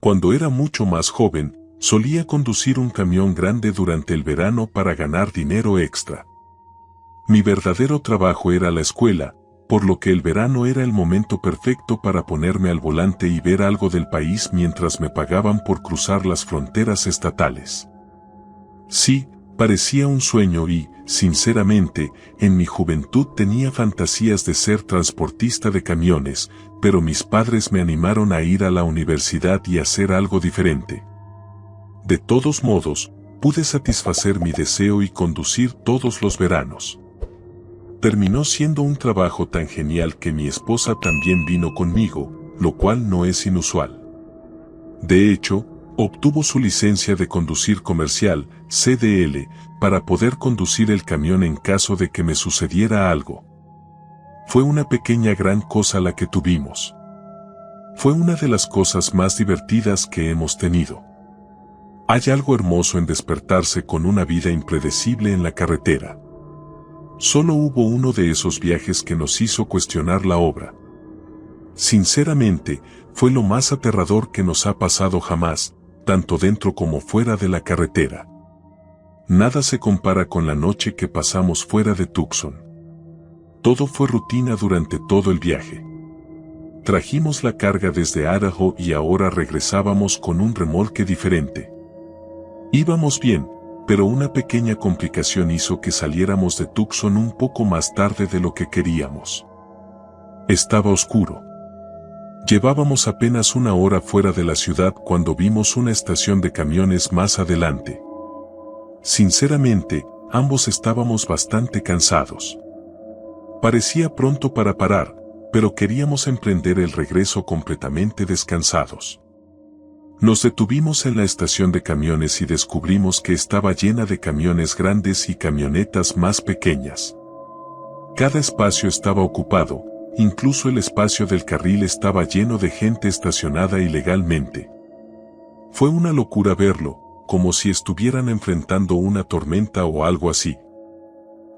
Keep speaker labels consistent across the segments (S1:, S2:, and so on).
S1: Cuando era mucho más joven, solía conducir un camión grande durante el verano para ganar dinero extra. Mi verdadero trabajo era la escuela, por lo que el verano era el momento perfecto para ponerme al volante y ver algo del país mientras me pagaban por cruzar las fronteras estatales. Sí, parecía un sueño y, sinceramente, en mi juventud tenía fantasías de ser transportista de camiones, pero mis padres me animaron a ir a la universidad y hacer algo diferente. De todos modos, pude satisfacer mi deseo y conducir todos los veranos. Terminó siendo un trabajo tan genial que mi esposa también vino conmigo, lo cual no es inusual. De hecho, obtuvo su licencia de conducir comercial, CDL, para poder conducir el camión en caso de que me sucediera algo. Fue una pequeña gran cosa la que tuvimos. Fue una de las cosas más divertidas que hemos tenido. Hay algo hermoso en despertarse con una vida impredecible en la carretera. Solo hubo uno de esos viajes que nos hizo cuestionar la obra. Sinceramente, fue lo más aterrador que nos ha pasado jamás, tanto dentro como fuera de la carretera. Nada se compara con la noche que pasamos fuera de Tucson. Todo fue rutina durante todo el viaje. Trajimos la carga desde Idaho y ahora regresábamos con un remolque diferente. Íbamos bien, pero una pequeña complicación hizo que saliéramos de Tucson un poco más tarde de lo que queríamos. Estaba oscuro. Llevábamos apenas una hora fuera de la ciudad cuando vimos una estación de camiones más adelante. Sinceramente, ambos estábamos bastante cansados. Parecía pronto para parar, pero queríamos emprender el regreso completamente descansados. Nos detuvimos en la estación de camiones y descubrimos que estaba llena de camiones grandes y camionetas más pequeñas. Cada espacio estaba ocupado, incluso el espacio del carril estaba lleno de gente estacionada ilegalmente. Fue una locura verlo, como si estuvieran enfrentando una tormenta o algo así.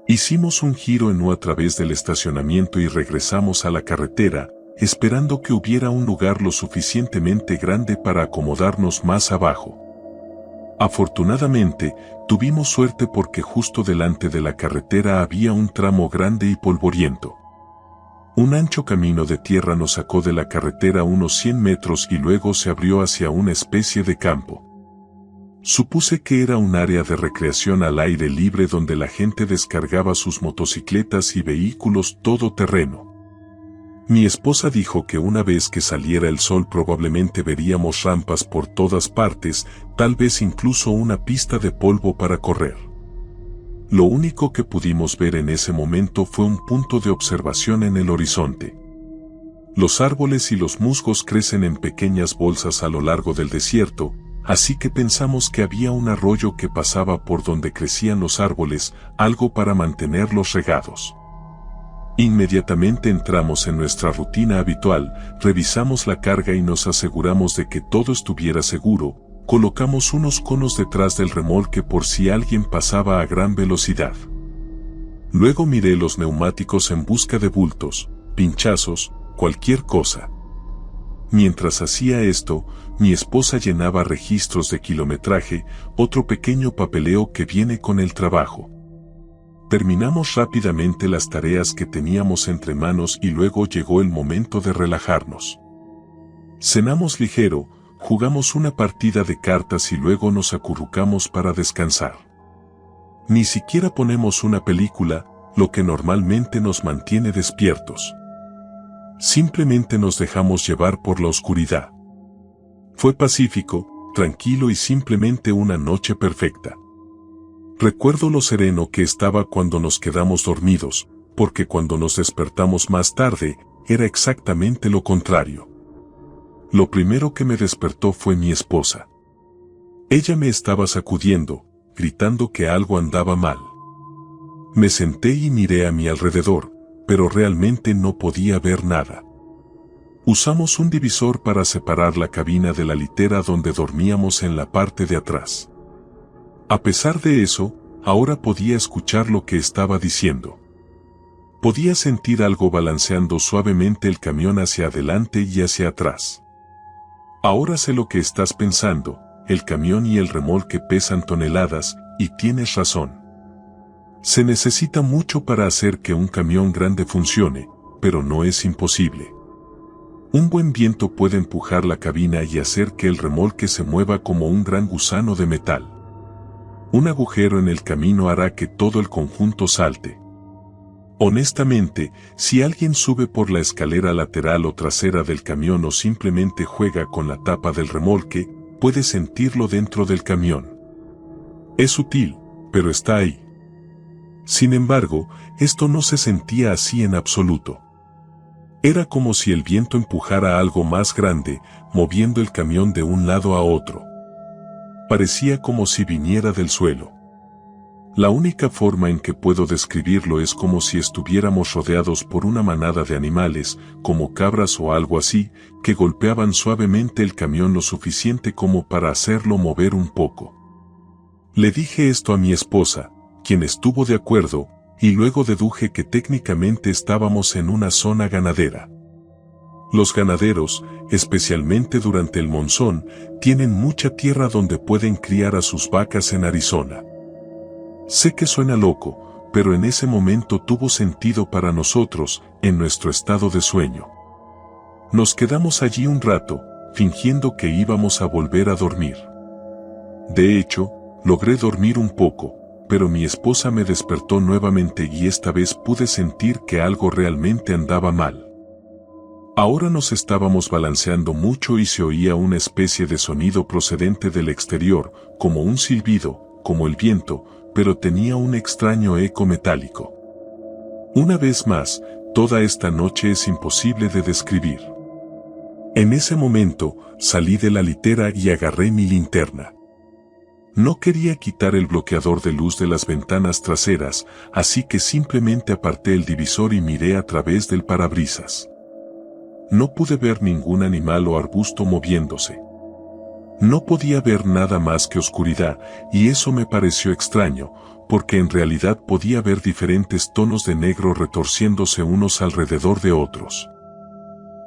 S1: Hicimos un giro en U a través del estacionamiento y regresamos a la carretera, esperando que hubiera un lugar lo suficientemente grande para acomodarnos más abajo. Afortunadamente, tuvimos suerte porque justo delante de la carretera había un tramo grande y polvoriento. Un ancho camino de tierra nos sacó de la carretera unos 100 metros y luego se abrió hacia una especie de campo. Supuse que era un área de recreación al aire libre donde la gente descargaba sus motocicletas y vehículos todoterreno. Mi esposa dijo que una vez que saliera el sol probablemente veríamos rampas por todas partes, tal vez incluso una pista de polvo para correr. Lo único que pudimos ver en ese momento fue un punto de observación en el horizonte. Los árboles y los musgos crecen en pequeñas bolsas a lo largo del desierto, así que pensamos que había un arroyo que pasaba por donde crecían los árboles, algo para mantenerlos regados. Inmediatamente entramos en nuestra rutina habitual, revisamos la carga y nos aseguramos de que todo estuviera seguro, colocamos unos conos detrás del remolque por si alguien pasaba a gran velocidad. Luego miré los neumáticos en busca de bultos, pinchazos, cualquier cosa. Mientras hacía esto, mi esposa llenaba registros de kilometraje, otro pequeño papeleo que viene con el trabajo. Terminamos rápidamente las tareas que teníamos entre manos y luego llegó el momento de relajarnos. Cenamos ligero, jugamos una partida de cartas y luego nos acurrucamos para descansar. Ni siquiera ponemos una película, lo que normalmente nos mantiene despiertos. Simplemente nos dejamos llevar por la oscuridad. Fue pacífico, tranquilo y simplemente una noche perfecta. Recuerdo lo sereno que estaba cuando nos quedamos dormidos, porque cuando nos despertamos más tarde, era exactamente lo contrario. Lo primero que me despertó fue mi esposa. Ella me estaba sacudiendo, gritando que algo andaba mal. Me senté y miré a mi alrededor, pero realmente no podía ver nada. Usamos un divisor para separar la cabina de la litera donde dormíamos en la parte de atrás. A pesar de eso, ahora podía escuchar lo que estaba diciendo. Podía sentir algo balanceando suavemente el camión hacia adelante y hacia atrás. Ahora sé lo que estás pensando, el camión y el remolque pesan toneladas, y tienes razón. Se necesita mucho para hacer que un camión grande funcione, pero no es imposible. Un buen viento puede empujar la cabina y hacer que el remolque se mueva como un gran gusano de metal. Un agujero en el camino hará que todo el conjunto salte. Honestamente, si alguien sube por la escalera lateral o trasera del camión o simplemente juega con la tapa del remolque, puede sentirlo dentro del camión. Es sutil, pero está ahí. Sin embargo, esto no se sentía así en absoluto. Era como si el viento empujara algo más grande, moviendo el camión de un lado a otro. Parecía como si viniera del suelo. La única forma en que puedo describirlo es como si estuviéramos rodeados por una manada de animales, como cabras o algo así, que golpeaban suavemente el camión lo suficiente como para hacerlo mover un poco. Le dije esto a mi esposa, quien estuvo de acuerdo, y luego deduje que técnicamente estábamos en una zona ganadera. Los ganaderos, especialmente durante el monzón, tienen mucha tierra donde pueden criar a sus vacas en Arizona. Sé que suena loco, pero en ese momento tuvo sentido para nosotros, en nuestro estado de sueño. Nos quedamos allí un rato, fingiendo que íbamos a volver a dormir. De hecho, logré dormir un poco, pero mi esposa me despertó nuevamente y esta vez pude sentir que algo realmente andaba mal. Ahora nos estábamos balanceando mucho y se oía una especie de sonido procedente del exterior, como un silbido, como el viento, pero tenía un extraño eco metálico. Una vez más, toda esta noche es imposible de describir. En ese momento, salí de la litera y agarré mi linterna. No quería quitar el bloqueador de luz de las ventanas traseras, así que simplemente aparté el divisor y miré a través del parabrisas. No pude ver ningún animal o arbusto moviéndose. No podía ver nada más que oscuridad, y eso me pareció extraño, porque en realidad podía ver diferentes tonos de negro retorciéndose unos alrededor de otros.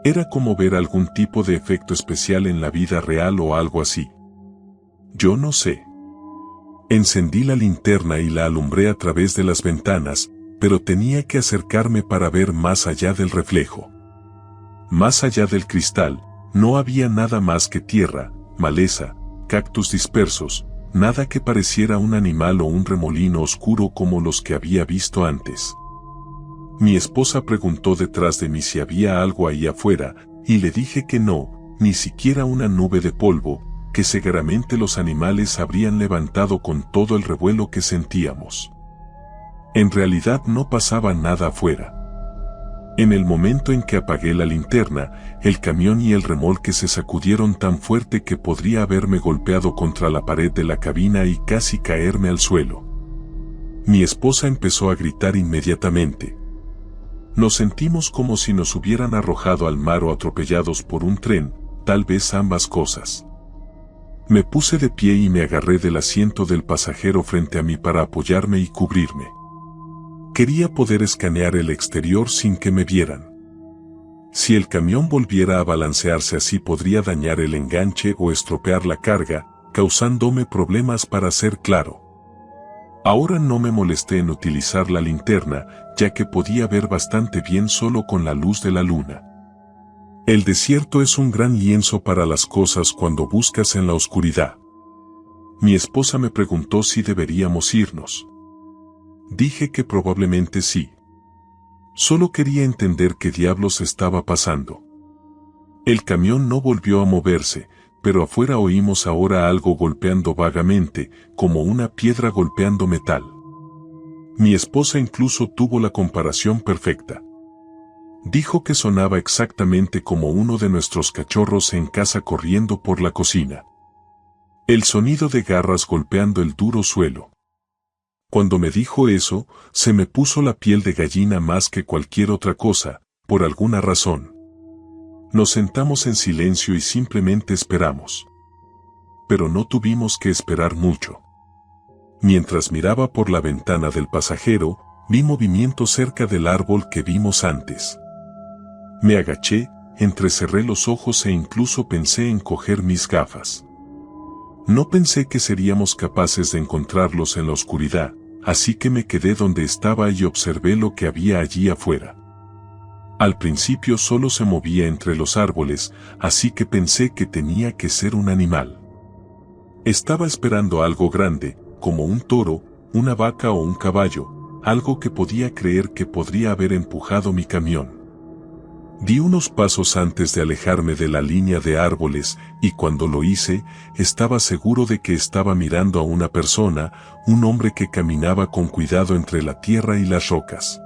S1: Era como ver algún tipo de efecto especial en la vida real o algo así. Yo no sé. Encendí la linterna y la alumbré a través de las ventanas, pero tenía que acercarme para ver más allá del reflejo. Más allá del cristal, no había nada más que tierra, maleza, cactus dispersos, nada que pareciera un animal o un remolino oscuro como los que había visto antes. Mi esposa preguntó detrás de mí si había algo ahí afuera, y le dije que no, ni siquiera una nube de polvo, que seguramente los animales habrían levantado con todo el revuelo que sentíamos. En realidad no pasaba nada afuera. En el momento en que apagué la linterna, el camión y el remolque se sacudieron tan fuerte que podría haberme golpeado contra la pared de la cabina y casi caerme al suelo. Mi esposa empezó a gritar inmediatamente. Nos sentimos como si nos hubieran arrojado al mar o atropellados por un tren, tal vez ambas cosas. Me puse de pie y me agarré del asiento del pasajero frente a mí para apoyarme y cubrirme. Quería poder escanear el exterior sin que me vieran. Si el camión volviera a balancearse así podría dañar el enganche o estropear la carga, causándome problemas para ser claro. Ahora no me molesté en utilizar la linterna, ya que podía ver bastante bien solo con la luz de la luna. El desierto es un gran lienzo para las cosas cuando buscas en la oscuridad. Mi esposa me preguntó si deberíamos irnos. Dije que probablemente sí. Solo quería entender qué diablos estaba pasando. El camión no volvió a moverse, pero afuera oímos ahora algo golpeando vagamente, como una piedra golpeando metal. Mi esposa incluso tuvo la comparación perfecta. Dijo que sonaba exactamente como uno de nuestros cachorros en casa corriendo por la cocina. El sonido de garras golpeando el duro suelo. Cuando me dijo eso, se me puso la piel de gallina más que cualquier otra cosa, por alguna razón. Nos sentamos en silencio y simplemente esperamos. Pero no tuvimos que esperar mucho. Mientras miraba por la ventana del pasajero, vi movimiento cerca del árbol que vimos antes. Me agaché, entrecerré los ojos e incluso pensé en coger mis gafas. No pensé que seríamos capaces de encontrarlos en la oscuridad, así que me quedé donde estaba y observé lo que había allí afuera. Al principio solo se movía entre los árboles, así que pensé que tenía que ser un animal. Estaba esperando algo grande, como un toro, una vaca o un caballo, algo que podía creer que podría haber empujado mi camión. Di unos pasos antes de alejarme de la línea de árboles y cuando lo hice, estaba seguro de que estaba mirando a una persona, un hombre que caminaba con cuidado entre la tierra y las rocas.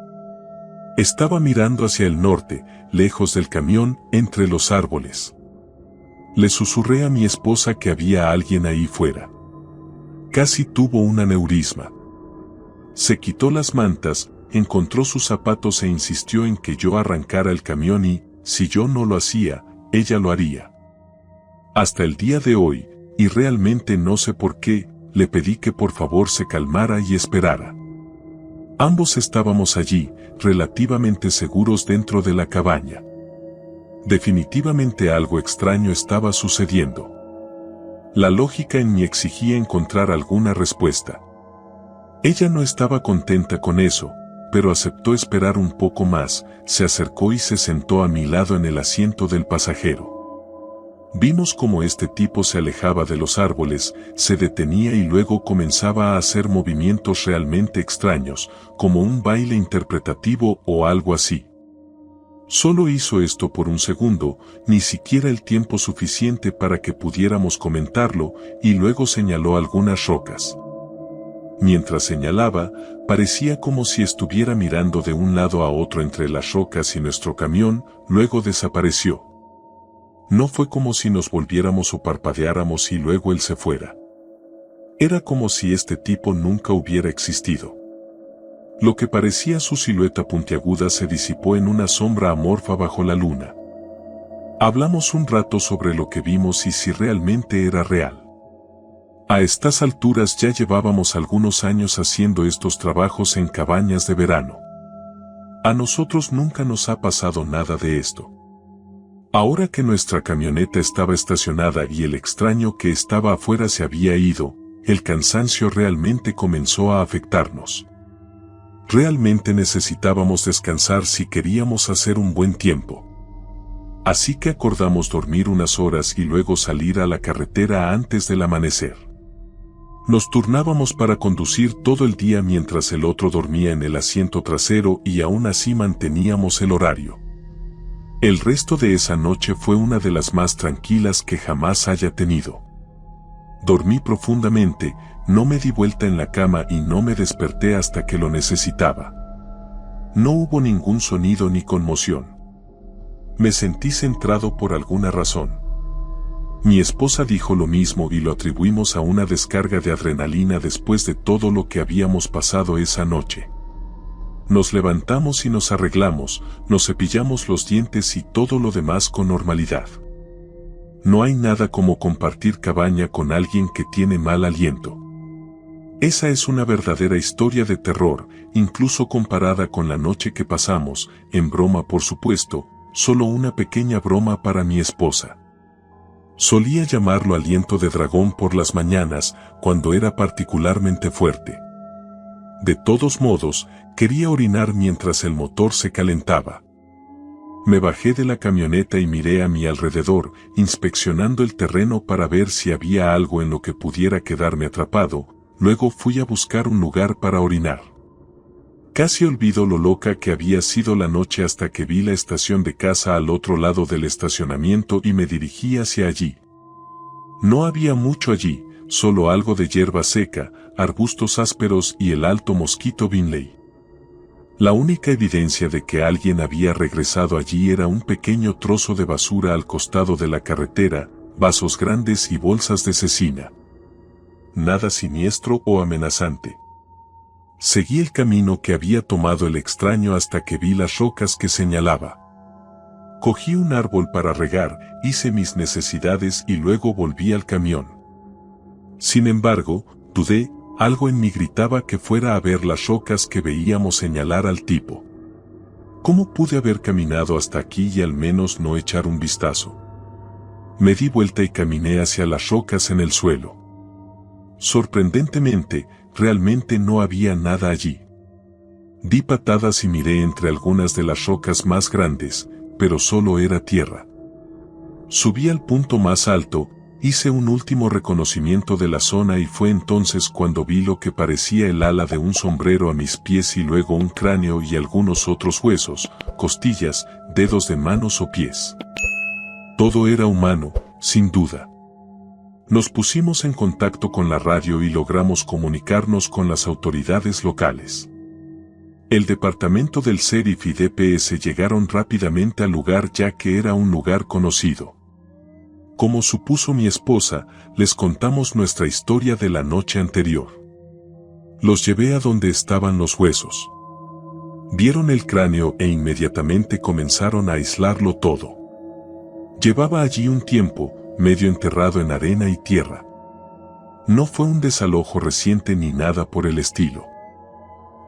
S1: Estaba mirando hacia el norte, lejos del camión, entre los árboles. Le susurré a mi esposa que había alguien ahí fuera. Casi tuvo un aneurisma. Se quitó las mantas, encontró sus zapatos e insistió en que yo arrancara el camión y, si yo no lo hacía, ella lo haría. Hasta el día de hoy, y realmente no sé por qué, le pedí que por favor se calmara y esperara. Ambos estábamos allí, relativamente seguros dentro de la cabaña. Definitivamente algo extraño estaba sucediendo. La lógica en mí exigía encontrar alguna respuesta. Ella no estaba contenta con eso, pero aceptó esperar un poco más, se acercó y se sentó a mi lado en el asiento del pasajero. Vimos cómo este tipo se alejaba de los árboles, se detenía y luego comenzaba a hacer movimientos realmente extraños, como un baile interpretativo o algo así. Solo hizo esto por un segundo, ni siquiera el tiempo suficiente para que pudiéramos comentarlo, y luego señaló algunas rocas. Mientras señalaba, parecía como si estuviera mirando de un lado a otro entre las rocas y nuestro camión, luego desapareció. No fue como si nos volviéramos o parpadeáramos y luego él se fuera. Era como si este tipo nunca hubiera existido. Lo que parecía su silueta puntiaguda se disipó en una sombra amorfa bajo la luna. Hablamos un rato sobre lo que vimos y si realmente era real. A estas alturas ya llevábamos algunos años haciendo estos trabajos en cabañas de verano. A nosotros nunca nos ha pasado nada de esto. Ahora que nuestra camioneta estaba estacionada y el extraño que estaba afuera se había ido, el cansancio realmente comenzó a afectarnos. Realmente necesitábamos descansar si queríamos hacer un buen tiempo. Así que acordamos dormir unas horas y luego salir a la carretera antes del amanecer. Nos turnábamos para conducir todo el día mientras el otro dormía en el asiento trasero y aún así manteníamos el horario. El resto de esa noche fue una de las más tranquilas que jamás haya tenido. Dormí profundamente, no me di vuelta en la cama y no me desperté hasta que lo necesitaba. No hubo ningún sonido ni conmoción. Me sentí centrado por alguna razón. Mi esposa dijo lo mismo y lo atribuimos a una descarga de adrenalina después de todo lo que habíamos pasado esa noche. Nos levantamos y nos arreglamos, nos cepillamos los dientes y todo lo demás con normalidad. No hay nada como compartir cabaña con alguien que tiene mal aliento. Esa es una verdadera historia de terror, incluso comparada con la noche que pasamos, en broma por supuesto, solo una pequeña broma para mi esposa. Solía llamarlo aliento de dragón por las mañanas, cuando era particularmente fuerte. De todos modos, quería orinar mientras el motor se calentaba. Me bajé de la camioneta y miré a mi alrededor, inspeccionando el terreno para ver si había algo en lo que pudiera quedarme atrapado, luego fui a buscar un lugar para orinar. Casi olvido lo loca que había sido la noche hasta que vi la estación de casa al otro lado del estacionamiento y me dirigí hacia allí. No había mucho allí, solo algo de hierba seca, arbustos ásperos y el alto mosquito Binley. La única evidencia de que alguien había regresado allí era un pequeño trozo de basura al costado de la carretera, vasos grandes y bolsas de cecina. Nada siniestro o amenazante. Seguí el camino que había tomado el extraño hasta que vi las rocas que señalaba. Cogí un árbol para regar, hice mis necesidades y luego volví al camión. Sin embargo, dudé, algo en mí gritaba que fuera a ver las rocas que veíamos señalar al tipo. ¿Cómo pude haber caminado hasta aquí y al menos no echar un vistazo? Me di vuelta y caminé hacia las rocas en el suelo. Sorprendentemente, realmente no había nada allí. Di patadas y miré entre algunas de las rocas más grandes, pero solo era tierra. Subí al punto más alto, hice un último reconocimiento de la zona y fue entonces cuando vi lo que parecía el ala de un sombrero a mis pies y luego un cráneo y algunos otros huesos, costillas, dedos de manos o pies. Todo era humano, sin duda. Nos pusimos en contacto con la radio y logramos comunicarnos con las autoridades locales. El departamento del sheriff y DPS llegaron rápidamente al lugar ya que era un lugar conocido. Como supuso mi esposa, les contamos nuestra historia de la noche anterior. Los llevé a donde estaban los huesos. Vieron el cráneo e inmediatamente comenzaron a aislarlo todo. Llevaba allí un tiempo, medio enterrado en arena y tierra. No fue un desalojo reciente ni nada por el estilo.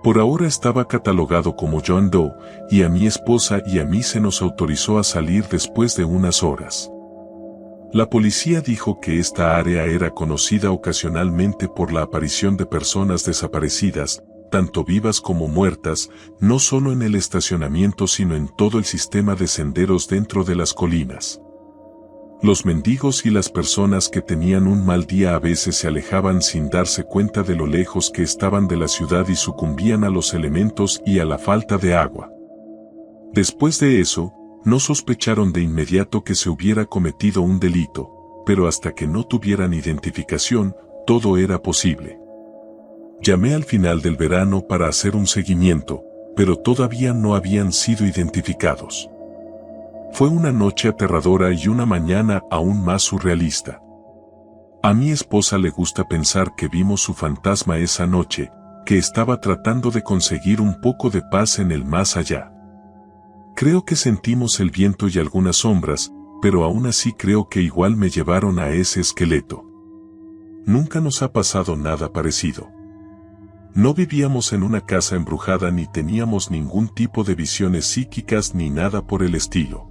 S1: Por ahora estaba catalogado como John Doe, y a mi esposa y a mí se nos autorizó a salir después de unas horas. La policía dijo que esta área era conocida ocasionalmente por la aparición de personas desaparecidas, tanto vivas como muertas, no solo en el estacionamiento sino en todo el sistema de senderos dentro de las colinas. Los mendigos y las personas que tenían un mal día a veces se alejaban sin darse cuenta de lo lejos que estaban de la ciudad y sucumbían a los elementos y a la falta de agua. Después de eso, no sospecharon de inmediato que se hubiera cometido un delito, pero hasta que no tuvieran identificación, todo era posible. Llamé al final del verano para hacer un seguimiento, pero todavía no habían sido identificados. Fue una noche aterradora y una mañana aún más surrealista. A mi esposa le gusta pensar que vimos su fantasma esa noche, que estaba tratando de conseguir un poco de paz en el más allá. Creo que sentimos el viento y algunas sombras, pero aún así creo que igual me llevaron a ese esqueleto. Nunca nos ha pasado nada parecido. No vivíamos en una casa embrujada ni teníamos ningún tipo de visiones psíquicas ni nada por el estilo.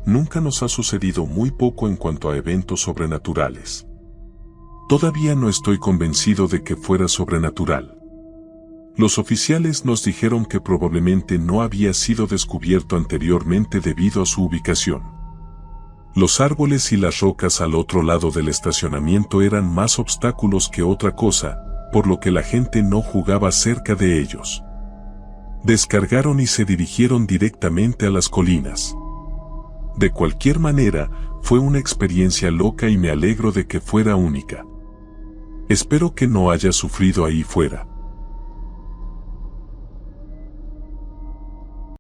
S1: Nunca nos ha sucedido muy poco en cuanto a eventos sobrenaturales. Todavía no estoy convencido de que fuera sobrenatural. Los oficiales nos dijeron que probablemente no había sido descubierto anteriormente debido a su ubicación. Los árboles y las rocas al otro lado del estacionamiento eran más obstáculos que otra cosa, por lo que la gente no jugaba cerca de ellos. Descargaron y se dirigieron directamente a las colinas. De cualquier manera, fue una experiencia loca y me alegro de que fuera única. Espero que no haya sufrido ahí fuera.